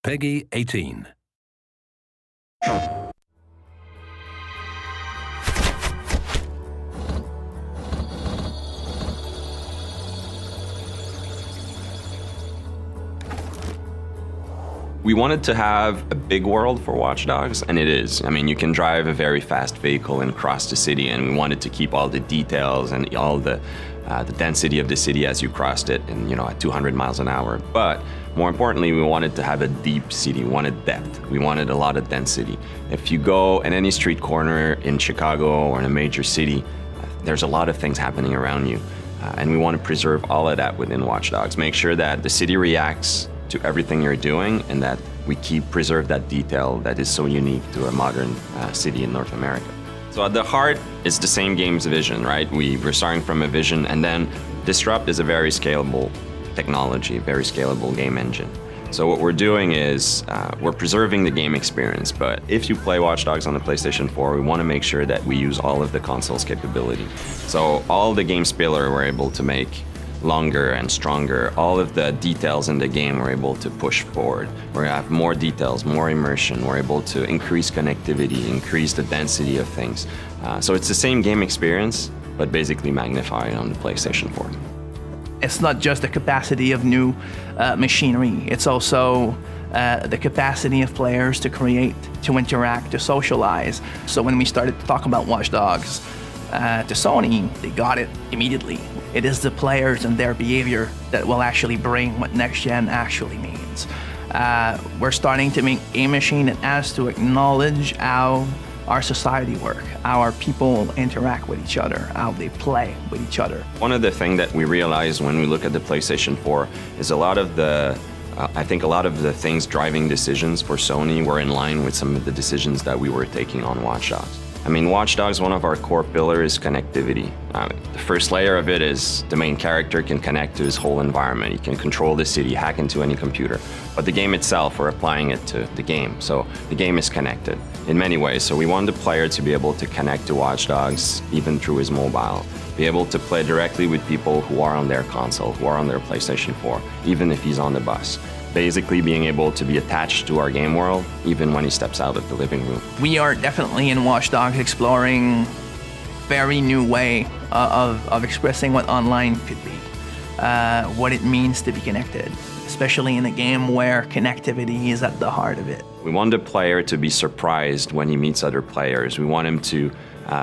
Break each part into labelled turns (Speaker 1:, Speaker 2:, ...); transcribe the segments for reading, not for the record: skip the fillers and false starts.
Speaker 1: Peggy 18.
Speaker 2: We wanted to have a big world for Watch Dogs, and it is. I mean, you can drive a very fast vehicle and cross the city, and we wanted to keep all the details and all the density of the city as you crossed it, and at 200 miles an hour. But more importantly, we wanted to have a deep city. We wanted depth. We wanted a lot of density. If you go at any street corner in Chicago or in a major city, there's a lot of things happening around you, and we want to preserve all of that within Watch Dogs. Make sure that the city reacts to everything you're doing, and that we preserve that detail that is so unique to a modern city in North America. So at the heart, it's the same game's vision, right? We're starting from a vision, and then Disrupt is a very scalable technology, very scalable game engine. So what we're doing is we're preserving the game experience, but if you play Watch Dogs on the PlayStation 4, we want to make sure that we use all of the console's capability. So all the game spiller we're able to make longer and stronger. All of the details in the game we're able to push forward. We have more details, more immersion. We're able to increase connectivity, increase the density of things. So it's the same game experience, but basically magnified on the PlayStation 4.
Speaker 3: It's not just the capacity of new machinery, it's also the capacity of players to create, to interact, to socialize. So when we started to talk about Watch Dogs to Sony, they got it immediately. It is the players and their behavior that will actually bring what next gen actually means. We're starting to make a machine that has to acknowledge how our society work, how our people interact with each other, how they play with each other.
Speaker 2: One of the things that we realized when we look at the PlayStation 4 is I think a lot of the things driving decisions for Sony were in line with some of the decisions that we were taking on Watch Dogs. I mean, Watch Dogs, one of our core pillars is connectivity. The first layer of it is the main character can connect to his whole environment. He can control the city, hack into any computer. But the game itself, we're applying it to the game. So the game is connected in many ways. So we want the player to be able to connect to Watch Dogs even through his mobile, be able to play directly with people who are on their console, who are on their PlayStation 4, even if he's on the bus. Basically being able to be attached to our game world, even when he steps out of the living room.
Speaker 3: We are definitely in Watch Dogs exploring very new way of expressing what online could be, what it means to be connected, especially in a game where connectivity is at the heart of it.
Speaker 2: We want the player to be surprised when he meets other players. We want him to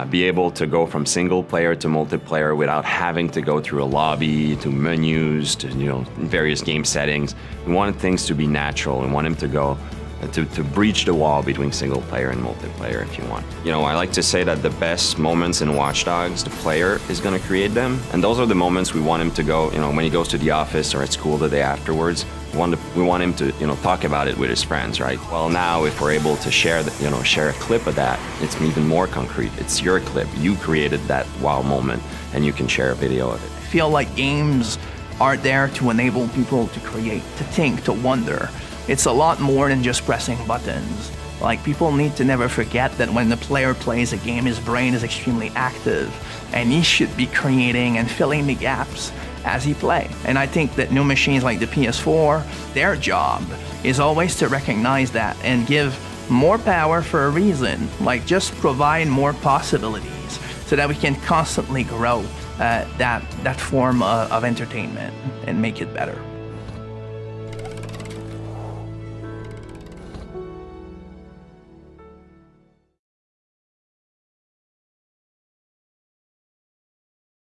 Speaker 2: be able to go from single player to multiplayer without having to go through a lobby, to menus, to various game settings. We want things to be natural. We want him to go to breach the wall between single player and multiplayer, if you want. I like to say that the best moments in Watch Dogs, the player is going to create them, and those are the moments we want him to go. When he goes to the office or at school the day afterwards, we want him to talk about it with his friends, right? Well, now if we're able to share a clip of that, it's even more concrete. It's your clip. You created that wow moment, and you can share a video of it.
Speaker 3: I feel like games are there to enable people to create, to think, to wonder. It's a lot more than just pressing buttons. Like, people need to never forget that when the player plays a game, his brain is extremely active, and he should be creating and filling the gaps as he plays. And I think that new machines like the PS4, their job is always to recognize that and give more power for a reason, like just provide more possibilities so that we can constantly grow that form of entertainment and make it better.